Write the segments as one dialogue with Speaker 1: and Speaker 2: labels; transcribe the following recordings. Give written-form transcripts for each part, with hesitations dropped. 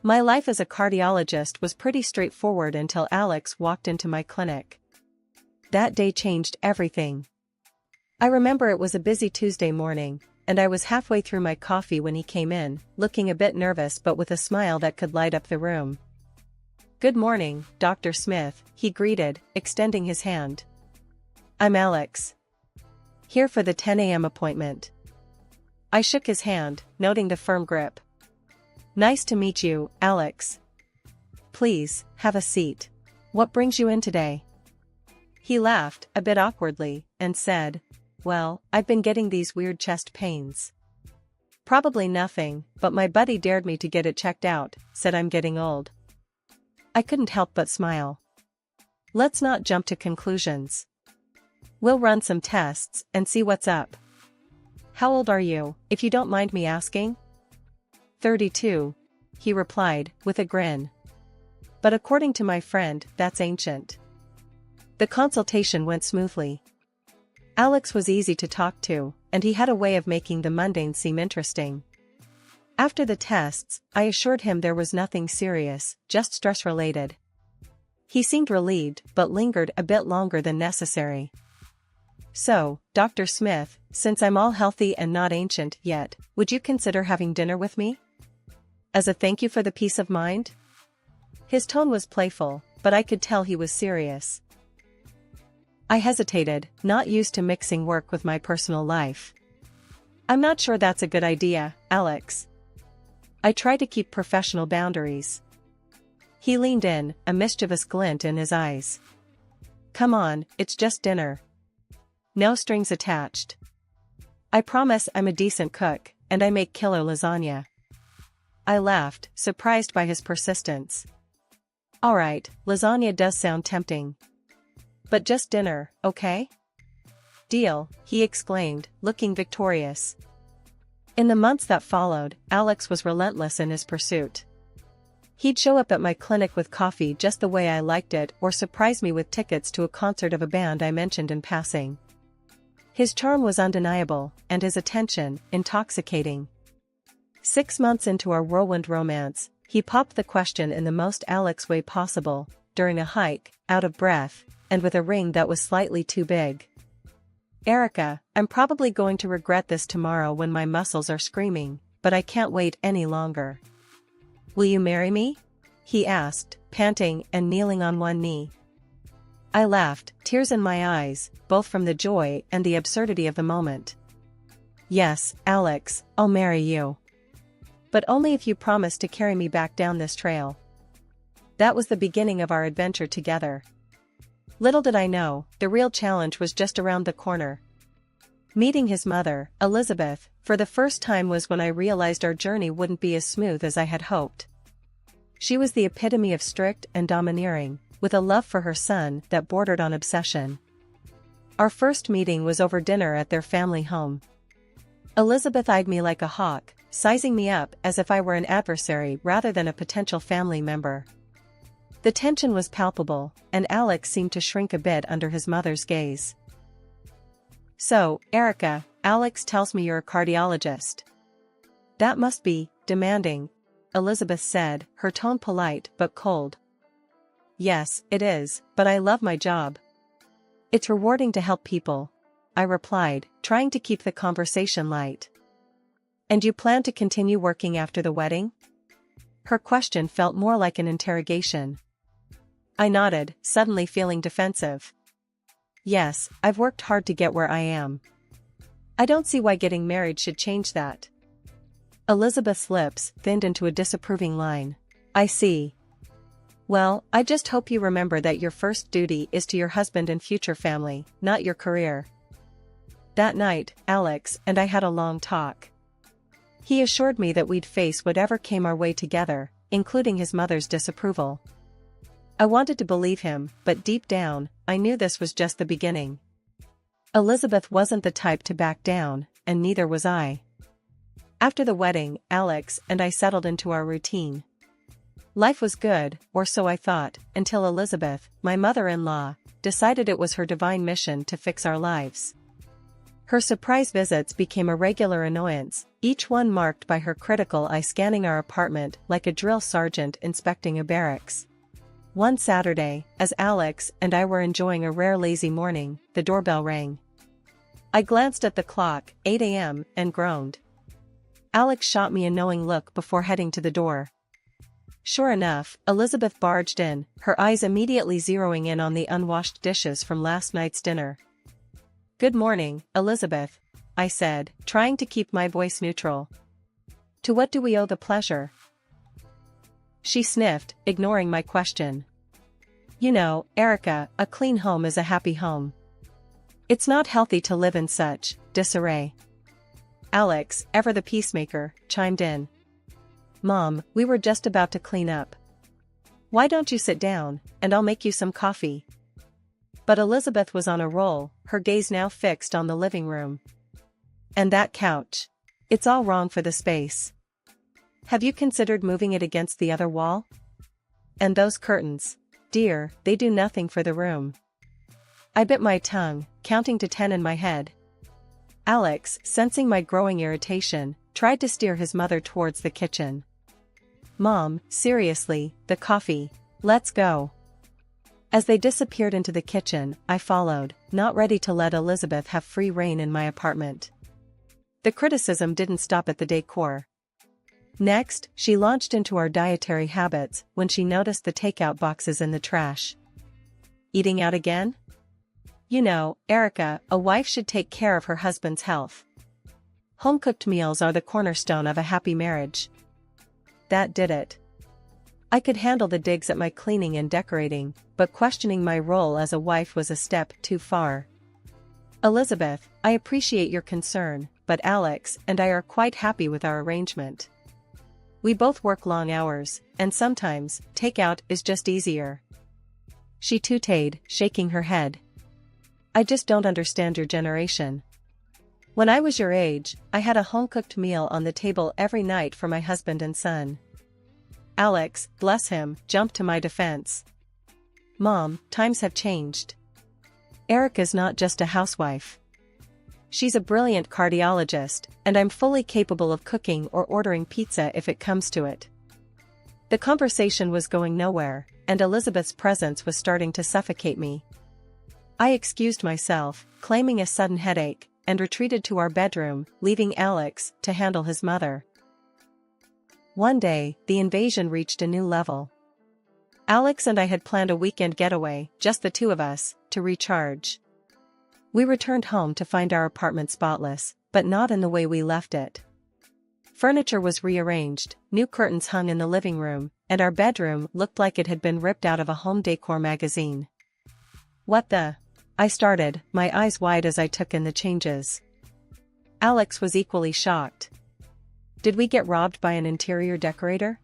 Speaker 1: My life as a cardiologist was pretty straightforward until Alex walked into my clinic. That day changed everything. I remember it was a busy Tuesday morning, and I was halfway through my coffee when he came in, looking a bit nervous but with a smile that could light up the room. "Good morning, Dr. Smith," he greeted, extending his hand. "I'm Alex. Here for the 10 a.m. appointment." I shook his hand, noting the firm grip. "Nice to meet you, Alex. Please, have a seat. What brings you in today?" He laughed, a bit awkwardly, and said, "Well, I've been getting these weird chest pains." "Probably nothing, but my buddy dared me to get it checked out," said I'm getting old. I couldn't help but smile. "Let's not jump to conclusions. We'll run some tests and see what's up. How old are you, if you don't mind me asking?" 32, he replied, with a grin. "But according to my friend, that's ancient." The consultation went smoothly. Alex was easy to talk to, and he had a way of making the mundane seem interesting. After the tests, I assured him there was nothing serious, just stress-related. He seemed relieved but lingered a bit longer than necessary. "So, Dr. Smith, since I'm all healthy and not ancient yet, would you consider having dinner with me? As a thank you for the peace of mind?" His tone was playful, but I could tell he was serious. I hesitated, not used to mixing work with my personal life. "I'm not sure that's a good idea, Alex. I try to keep professional boundaries." He leaned in, a mischievous glint in his eyes. "Come on, it's just dinner. No strings attached. I promise I'm a decent cook, and I make killer lasagna." I laughed, surprised by his persistence. "All right, lasagna does sound tempting. But just dinner, okay?" "Deal," he exclaimed, looking victorious. In the months that followed, Alex was relentless in his pursuit. He'd show up at my clinic with coffee just the way I liked it or surprise me with tickets to a concert of a band I mentioned in passing. His charm was undeniable, and his attention, intoxicating. 6 months into our whirlwind romance, he popped the question in the most Alex way possible, during a hike, out of breath, and with a ring that was slightly too big. "Erica, I'm probably going to regret this tomorrow when my muscles are screaming, but I can't wait any longer. Will you marry me?" he asked, panting and kneeling on one knee. I laughed, tears in my eyes, both from the joy and the absurdity of the moment. "Yes, Alex, I'll marry you. But only if you promise to carry me back down this trail." That was the beginning of our adventure together. Little did I know, the real challenge was just around the corner. Meeting his mother, Elizabeth, for the first time was when I realized our journey wouldn't be as smooth as I had hoped. She was the epitome of strict and domineering, with a love for her son that bordered on obsession. Our first meeting was over dinner at their family home. Elizabeth eyed me like a hawk, sizing me up as if I were an adversary rather than a potential family member. The tension was palpable, and Alex seemed to shrink a bit under his mother's gaze. "So, Erica, Alex tells me you're a cardiologist. That must be demanding," Elizabeth said, her tone polite but cold. "Yes, it is, but I love my job. It's rewarding to help people," I replied, trying to keep the conversation light. "And you plan to continue working after the wedding?" Her question felt more like an interrogation. I nodded, suddenly feeling defensive. "Yes, I've worked hard to get where I am. I don't see why getting married should change that." Elizabeth's lips thinned into a disapproving line. "I see. Well, I just hope you remember that your first duty is to your husband and future family, not your career." That night, Alex and I had a long talk. He assured me that we'd face whatever came our way together, including his mother's disapproval. I wanted to believe him, but deep down, I knew this was just the beginning. Elizabeth wasn't the type to back down, and neither was I. After the wedding, Alex and I settled into our routine. Life was good, or so I thought, until Elizabeth, my mother-in-law, decided it was her divine mission to fix our lives. Her surprise visits became a regular annoyance, each one marked by her critical eye scanning our apartment like a drill sergeant inspecting a barracks. One Saturday, as Alex and I were enjoying a rare lazy morning, the doorbell rang. I glanced at the clock, 8 a.m., and groaned. Alex shot me a knowing look before heading to the door. Sure enough, Elizabeth barged in, her eyes immediately zeroing in on the unwashed dishes from last night's dinner. "Good morning, Elizabeth," I said, trying to keep my voice neutral. "To what do we owe the pleasure?" She sniffed, ignoring my question. "You know, Erica, a clean home is a happy home. It's not healthy to live in such disarray." Alex, ever the peacemaker, chimed in. "Mom, we were just about to clean up. Why don't you sit down, and I'll make you some coffee?" But Elizabeth was on a roll, her gaze now fixed on the living room. "And that couch. It's all wrong for the space. Have you considered moving it against the other wall? And those curtains. Dear, they do nothing for the room." I bit my tongue, counting to 10 in my head. Alex, sensing my growing irritation, tried to steer his mother towards the kitchen. "Mom, seriously, the coffee. Let's go." As they disappeared into the kitchen, I followed, not ready to let Elizabeth have free rein in my apartment. The criticism didn't stop at the decor. Next, she launched into our dietary habits when she noticed the takeout boxes in the trash. "Eating out again? You know, Erica, a wife should take care of her husband's health. Home-cooked meals are the cornerstone of a happy marriage." That did it. I could handle the digs at my cleaning and decorating, but questioning my role as a wife was a step too far. "Elizabeth, I appreciate your concern, but Alex and I are quite happy with our arrangement. We both work long hours, and sometimes, takeout is just easier." She tooted, shaking her head. "I just don't understand your generation. When I was your age, I had a home-cooked meal on the table every night for my husband and son." Alex, bless him, jumped to my defense. "Mom, times have changed. Erica's not just a housewife. She's a brilliant cardiologist, and I'm fully capable of cooking or ordering pizza if it comes to it." The conversation was going nowhere, and Elizabeth's presence was starting to suffocate me. I excused myself, claiming a sudden headache, and retreated to our bedroom, leaving Alex to handle his mother. One day, the invasion reached a new level. Alex and I had planned a weekend getaway, just the two of us, to recharge. We returned home to find our apartment spotless, but not in the way we left it. Furniture was rearranged, new curtains hung in the living room, and our bedroom looked like it had been ripped out of a home decor magazine. "What the?" I started, my eyes wide as I took in the changes. Alex was equally shocked. Did we get robbed by an interior decorator?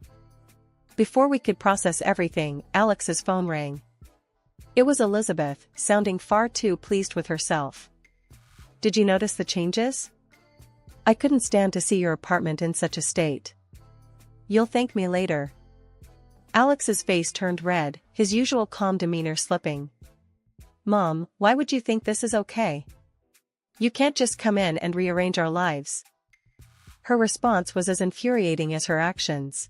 Speaker 1: Before we could process everything, Alex's phone rang. It was Elizabeth, sounding far too pleased with herself. "Did you notice the changes? I couldn't stand to see your apartment in such a state. You'll thank me later." Alex's face turned red, his usual calm demeanor slipping. "Mom, why would you think this is okay? You can't just come in and rearrange our lives." Her response was as infuriating as her actions.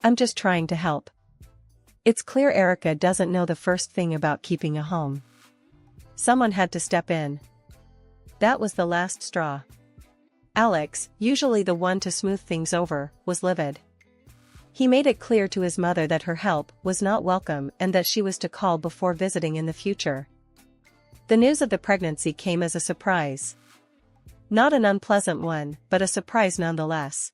Speaker 1: "I'm just trying to help. It's clear Erica doesn't know the first thing about keeping a home. Someone had to step in." That was the last straw. Alex, usually the one to smooth things over, was livid. He made it clear to his mother that her help was not welcome and that she was to call before visiting in the future. The news of the pregnancy came as a surprise. Not an unpleasant one, but a surprise nonetheless.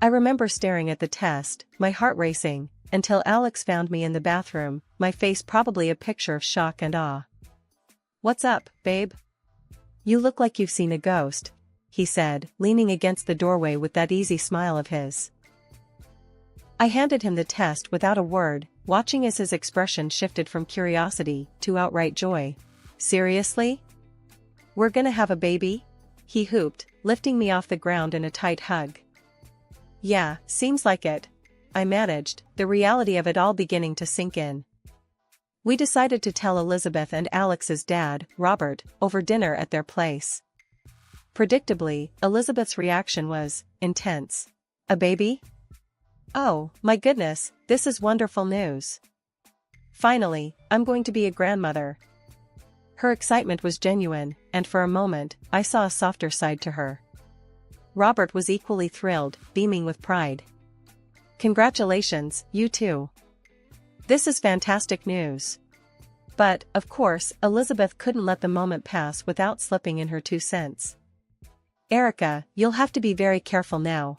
Speaker 1: I remember staring at the test, my heart racing, until Alex found me in the bathroom, my face probably a picture of shock and awe. "What's up, babe? You look like you've seen a ghost," he said, leaning against the doorway with that easy smile of his. I handed him the test without a word, watching as his expression shifted from curiosity to outright joy. "Seriously? We're gonna have a baby?" he whooped, lifting me off the ground in a tight hug. "Yeah, seems like it," I managed, the reality of it all beginning to sink in. We decided to tell Elizabeth and Alex's dad, Robert, over dinner at their place. Predictably, Elizabeth's reaction was intense. A baby? Oh, my goodness, this is wonderful news. Finally, I'm going to be a grandmother. Her excitement was genuine, and for a moment, I saw a softer side to her. Robert was equally thrilled, beaming with pride. Congratulations, you too. This is fantastic news. But, of course, Elizabeth couldn't let the moment pass without slipping in her 2 cents. Erica, you'll have to be very careful now.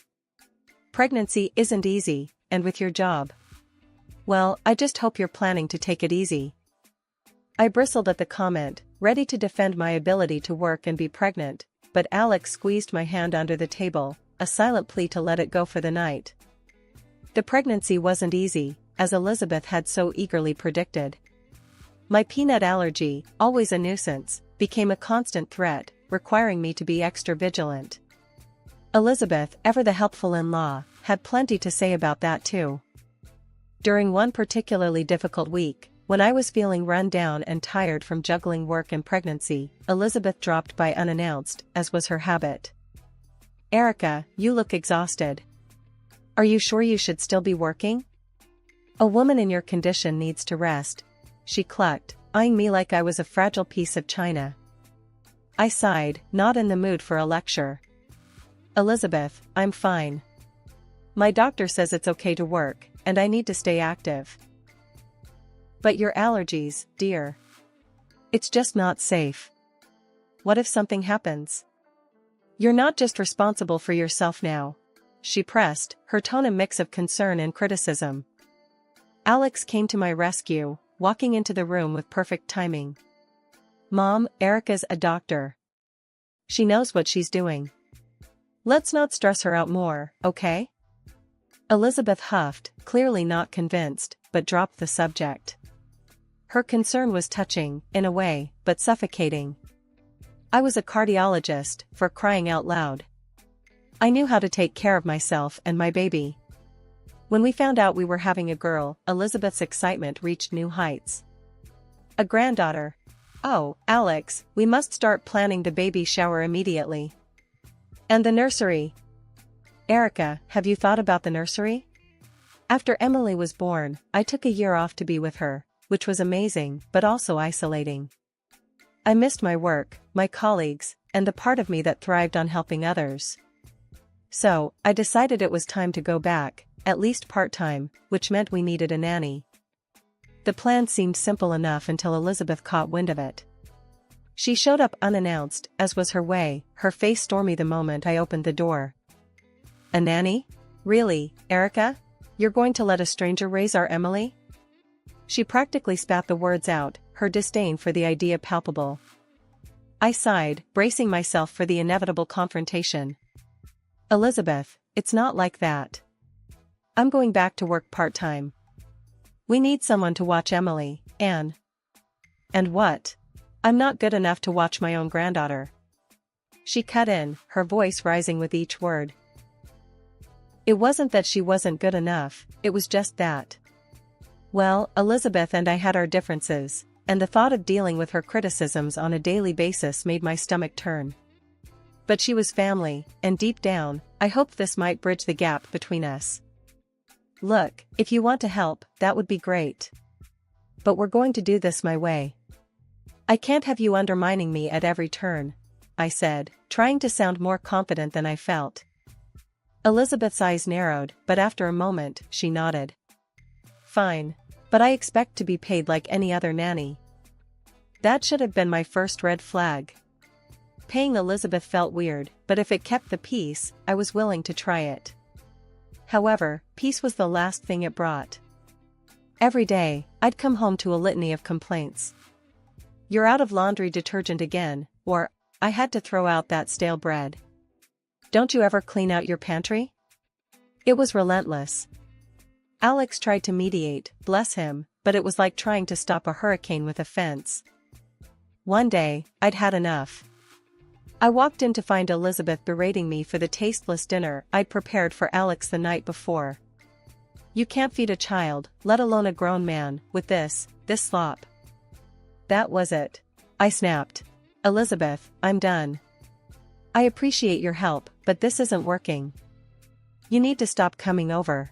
Speaker 1: Pregnancy isn't easy, and with your job. Well, I just hope you're planning to take it easy. I bristled at the comment, ready to defend my ability to work and be pregnant, but Alex squeezed my hand under the table, a silent plea to let it go for the night. The pregnancy wasn't easy, as Elizabeth had so eagerly predicted. My peanut allergy, always a nuisance, became a constant threat, requiring me to be extra vigilant. Elizabeth, ever the helpful in-law, had plenty to say about that too. During one particularly difficult week, when I was feeling run down and tired from juggling work and pregnancy, Elizabeth dropped by unannounced, as was her habit. Erica, you look exhausted. Are you sure you should still be working? A woman in your condition needs to rest, she clucked, eyeing me like I was a fragile piece of china. I sighed, not in the mood for a lecture. Elizabeth, I'm fine. My doctor says it's okay to work, and I need to stay active. But your allergies, dear. It's just not safe. What if something happens? You're not just responsible for yourself now, she pressed, her tone a mix of concern and criticism. Alex came to my rescue, walking into the room with perfect timing. Mom, Erica's a doctor. She knows what she's doing. Let's not stress her out more, okay? Elizabeth huffed, clearly not convinced, but dropped the subject. Her concern was touching, in a way, but suffocating. I was a cardiologist, for crying out loud. I knew how to take care of myself and my baby. When we found out we were having a girl, Elizabeth's excitement reached new heights. A granddaughter. Oh, Alex, we must start planning the baby shower immediately. And the nursery. Erica, have you thought about the nursery? After Emily was born, I took a year off to be with her, which was amazing, but also isolating. I missed my work, my colleagues, and the part of me that thrived on helping others. So, I decided it was time to go back, at least part-time, which meant we needed a nanny. The plan seemed simple enough until Elizabeth caught wind of it. She showed up unannounced, as was her way, her face stormy the moment I opened the door. A nanny? Really, Erica? You're going to let a stranger raise our Emily? She practically spat the words out, her disdain for the idea palpable. I sighed, bracing myself for the inevitable confrontation. Elizabeth, it's not like that. I'm going back to work part-time. We need someone to watch Emily, Anne. And what? I'm not good enough to watch my own granddaughter. She cut in, her voice rising with each word. It wasn't that she wasn't good enough, it was just that. Well, Elizabeth and I had our differences, and the thought of dealing with her criticisms on a daily basis made my stomach turn. But she was family, and deep down, I hoped this might bridge the gap between us. Look, if you want to help, that would be great. But we're going to do this my way. I can't have you undermining me at every turn, I said, trying to sound more confident than I felt. Elizabeth's eyes narrowed, but after a moment, she nodded. Fine. But I expect to be paid like any other nanny. That should have been my first red flag. Paying Elizabeth felt weird, but if it kept the peace, I was willing to try it. However, peace was the last thing it brought. Every day, I'd come home to a litany of complaints. You're out of laundry detergent again, or, I had to throw out that stale bread. Don't you ever clean out your pantry? It was relentless. Alex tried to mediate, bless him, but it was like trying to stop a hurricane with a fence. One day, I'd had enough. I walked in to find Elizabeth berating me for the tasteless dinner I'd prepared for Alex the night before. You can't feed a child, let alone a grown man, with this slop. That was it. I snapped. Elizabeth, I'm done. I appreciate your help, but this isn't working. You need to stop coming over.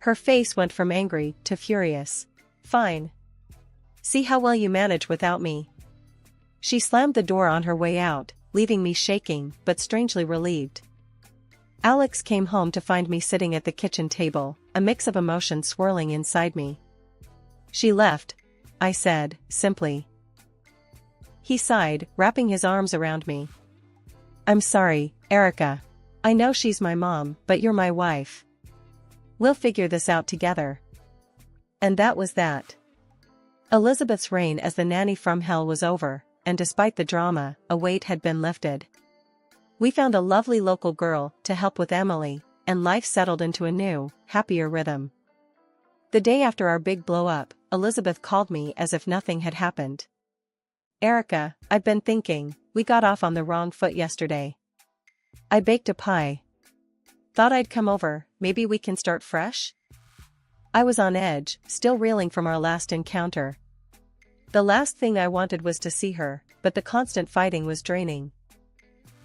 Speaker 1: Her face went from angry to furious. Fine. See how well you manage without me. She slammed the door on her way out, leaving me shaking but strangely relieved. Alex came home to find me sitting at the kitchen table, a mix of emotions swirling inside me. She left, I said, simply. He sighed, wrapping his arms around me. I'm sorry, Erica. I know she's my mom, but you're my wife. We'll figure this out together. And that was that. Elizabeth's reign as the nanny from hell was over, and despite the drama, a weight had been lifted. We found a lovely local girl to help with Emily, and life settled into a new, happier rhythm. The day after our big blow-up, Elizabeth called me as if nothing had happened. Erica, I've been thinking, we got off on the wrong foot yesterday. I baked a pie. Thought I'd come over, maybe we can start fresh? I was on edge, still reeling from our last encounter. The last thing I wanted was to see her, but the constant fighting was draining.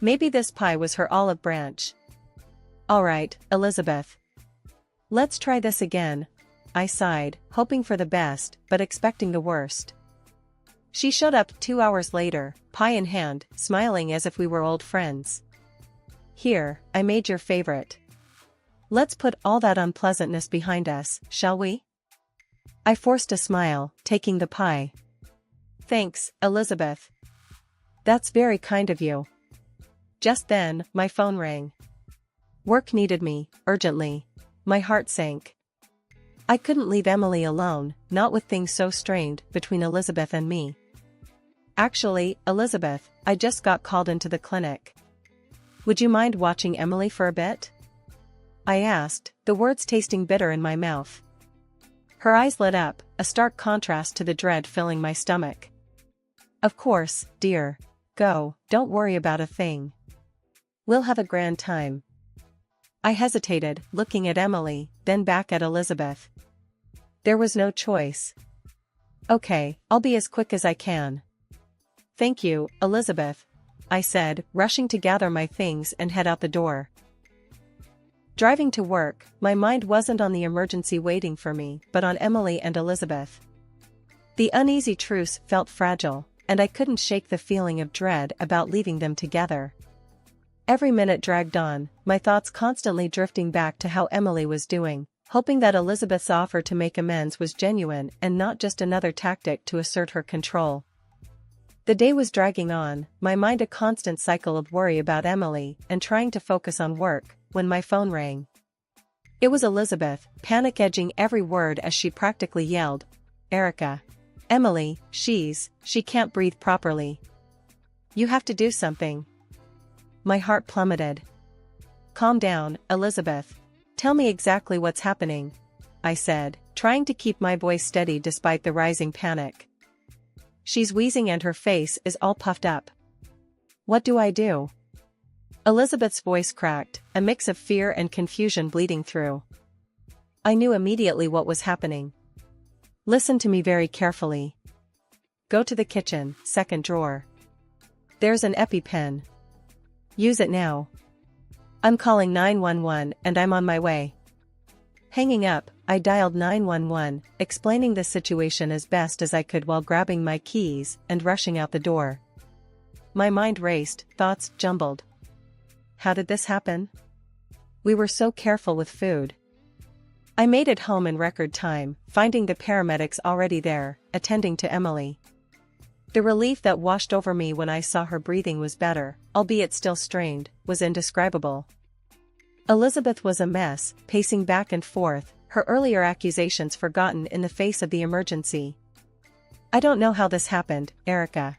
Speaker 1: Maybe this pie was her olive branch. All right, Elizabeth. Let's try this again. I sighed, hoping for the best, but expecting the worst. She showed up 2 hours later, pie in hand, smiling as if we were old friends. Here, I made your favorite. Let's put all that unpleasantness behind us, shall we? I forced a smile, taking the pie. Thanks, Elizabeth. That's very kind of you. Just then, my phone rang. Work needed me, urgently. My heart sank. I couldn't leave Emily alone, not with things so strained between Elizabeth and me. Actually, Elizabeth, I just got called into the clinic. Would you mind watching Emily for a bit? I asked, the words tasting bitter in my mouth. Her eyes lit up, a stark contrast to the dread filling my stomach. Of course, dear. Go, don't worry about a thing. We'll have a grand time. I hesitated, looking at Emily, then back at Elizabeth. There was no choice. Okay, I'll be as quick as I can. Thank you, Elizabeth, I said, rushing to gather my things and head out the door. Driving to work, my mind wasn't on the emergency waiting for me, but on Emily and Elizabeth. The uneasy truce felt fragile, and I couldn't shake the feeling of dread about leaving them together. Every minute dragged on, my thoughts constantly drifting back to how Emily was doing, hoping that Elizabeth's offer to make amends was genuine and not just another tactic to assert her control. The day was dragging on, my mind a constant cycle of worry about Emily and trying to focus on work, when my phone rang. It was Elizabeth, panic-edging every word as she practically yelled, Erica. Emily, she can't breathe properly. You have to do something. My heart plummeted. Calm down, Elizabeth. Tell me exactly what's happening, I said, trying to keep my voice steady despite the rising panic. She's wheezing and her face is all puffed up. What do I do? Elizabeth's voice cracked, a mix of fear and confusion bleeding through. I knew immediately what was happening. Listen to me very carefully. Go to the kitchen, second drawer. There's an EpiPen. Use it now. I'm calling 911 and I'm on my way. Hanging up, I dialed 911, explaining the situation as best as I could while grabbing my keys and rushing out the door. My mind raced, thoughts jumbled. How did this happen? We were so careful with food. I made it home in record time, finding the paramedics already there, attending to Emily. The relief that washed over me when I saw her breathing was better, albeit still strained, was indescribable. Elizabeth was a mess, pacing back and forth, her earlier accusations forgotten in the face of the emergency. I don't know how this happened, Erica.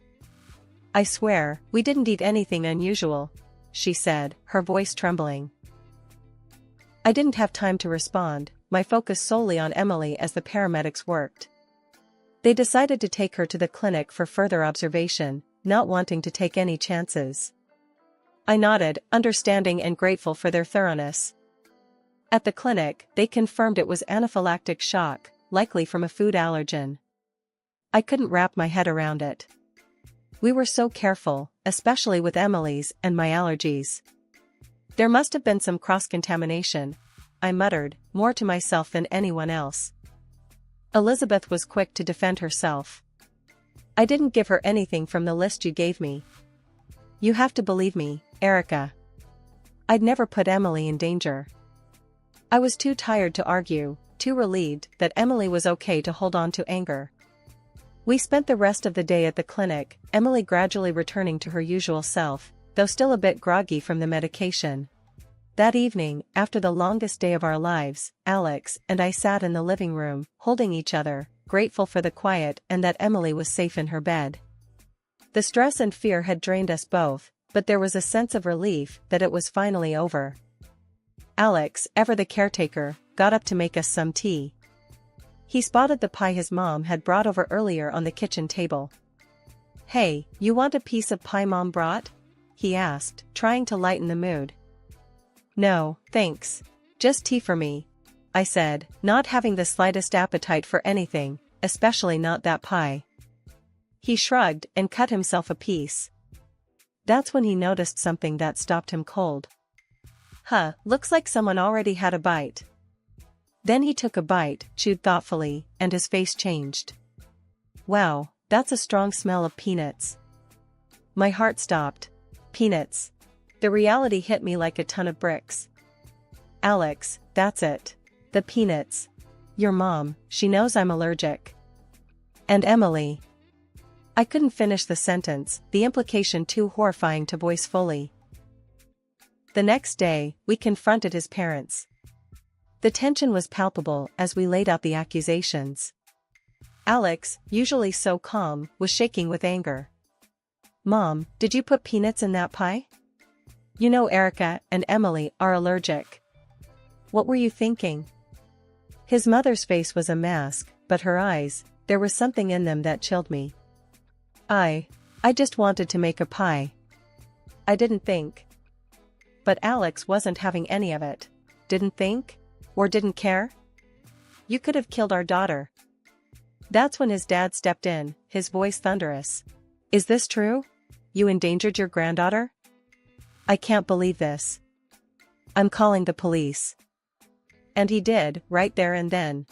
Speaker 1: I swear, we didn't eat anything unusual, she said, her voice trembling. I didn't have time to respond, my focus solely on Emily as the paramedics worked. They decided to take her to the clinic for further observation, not wanting to take any chances. I nodded, understanding and grateful for their thoroughness. At the clinic, they confirmed it was anaphylactic shock, likely from a food allergen. I couldn't wrap my head around it. We were so careful, especially with Emily's and my allergies. There must have been some cross-contamination, I muttered, more to myself than anyone else. Elizabeth was quick to defend herself. I didn't give her anything from the list you gave me. You have to believe me, Erica. I'd never put Emily in danger. I was too tired to argue, too relieved that Emily was okay to hold on to anger. We spent the rest of the day at the clinic, Emily gradually returning to her usual self, though still a bit groggy from the medication. That evening, after the longest day of our lives, Alex and I sat in the living room, holding each other, grateful for the quiet and that Emily was safe in her bed. The stress and fear had drained us both, but there was a sense of relief that it was finally over. Alex, ever the caretaker, got up to make us some tea. He spotted the pie his mom had brought over earlier on the kitchen table. "Hey, you want a piece of pie Mom brought?" he asked, trying to lighten the mood. "No, thanks. Just tea for me," I said, not having the slightest appetite for anything, especially not that pie. He shrugged and cut himself a piece. That's when he noticed something that stopped him cold. "Huh, looks like someone already had a bite." Then he took a bite, chewed thoughtfully, and his face changed. "Wow, that's a strong smell of peanuts." My heart stopped. Peanuts. The reality hit me like a ton of bricks. "Alex, that's it. The peanuts. Your mom, she knows I'm allergic. And Emily." I couldn't finish the sentence, the implication too horrifying to voice fully. The next day, we confronted his parents. The tension was palpable as we laid out the accusations. Alex, usually so calm, was shaking with anger. "Mom, did you put peanuts in that pie? You know Erica and Emily are allergic. What were you thinking?" His mother's face was a mask, but her eyes, there was something in them that chilled me. I just wanted to make a pie. I didn't think. But Alex wasn't having any of it. Didn't think? Or didn't care? "You could have killed our daughter." That's when his dad stepped in, his voice thunderous. "Is this true? You endangered your granddaughter? I can't believe this. I'm calling the police." And he did, right there and then.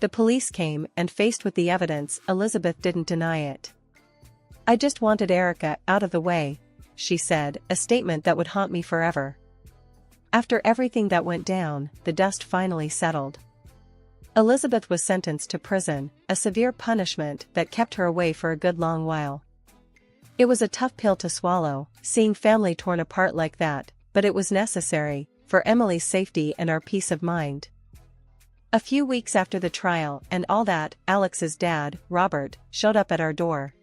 Speaker 1: The police came, and faced with the evidence, Elizabeth didn't deny it. "I just wanted Erica out of the way," she said, a statement that would haunt me forever. After everything that went down, the dust finally settled. Elizabeth was sentenced to prison, a severe punishment that kept her away for a good long while. It was a tough pill to swallow, seeing family torn apart like that, but it was necessary, for Emily's safety and our peace of mind. A few weeks after the trial and all that, Alex's dad, Robert, showed up at our door.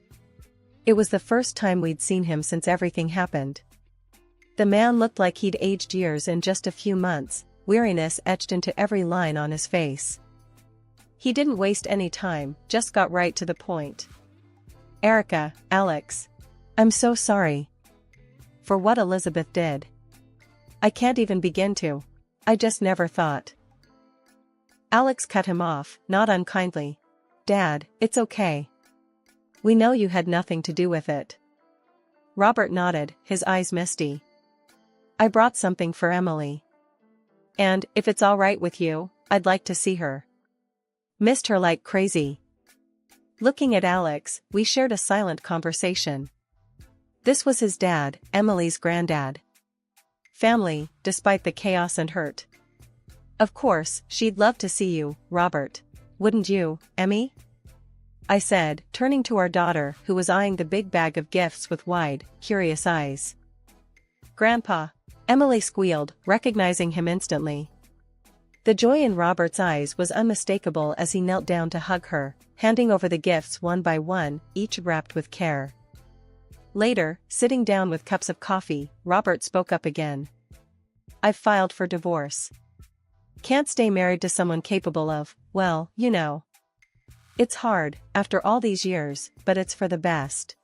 Speaker 1: It was the first time we'd seen him since everything happened. The man looked like he'd aged years in just a few months, weariness etched into every line on his face. He didn't waste any time, just got right to the point. "Erica, Alex. I'm so sorry. For what Elizabeth did. I can't even begin to. I just never thought." Alex cut him off, not unkindly. "Dad, it's okay. We know you had nothing to do with it." Robert nodded, his eyes misty. "I brought something for Emily. And, if it's all right with you, I'd like to see her. Missed her like crazy." Looking at Alex, we shared a silent conversation. This was his dad, Emily's granddad. Family, despite the chaos and hurt. "Of course, she'd love to see you, Robert. Wouldn't you, Emmy?" I said, turning to our daughter who was eyeing the big bag of gifts with wide, curious eyes. "Grandpa," Emily squealed, recognizing him instantly. The joy in Robert's eyes was unmistakable as he knelt down to hug her, handing over the gifts one by one, each wrapped with care. Later, sitting down with cups of coffee, Robert spoke up again. "I've filed for divorce. Can't stay married to someone capable of, well, you know. It's hard, after all these years, but it's for the best."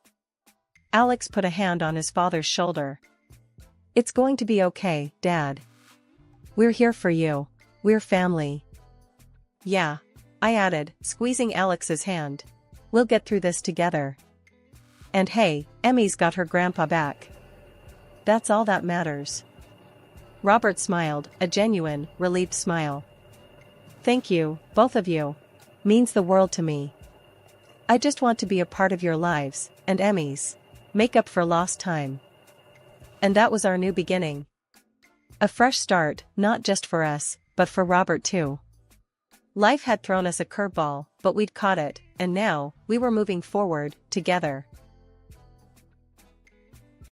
Speaker 1: Alex put a hand on his father's shoulder. "It's going to be okay, Dad. We're here for you. We're family." "Yeah," I added, squeezing Alex's hand. "We'll get through this together." And hey, Emmy's got her grandpa back. That's all that matters. Robert smiled, a genuine, relieved smile. Thank you, both of you. Means the world to me. I just want to be a part of your lives, and Emmy's. Make up for lost time. And that was our new beginning. A fresh start, not just for us, but for Robert too. Life had thrown us a curveball, but we'd caught it, and now, we were moving forward, together.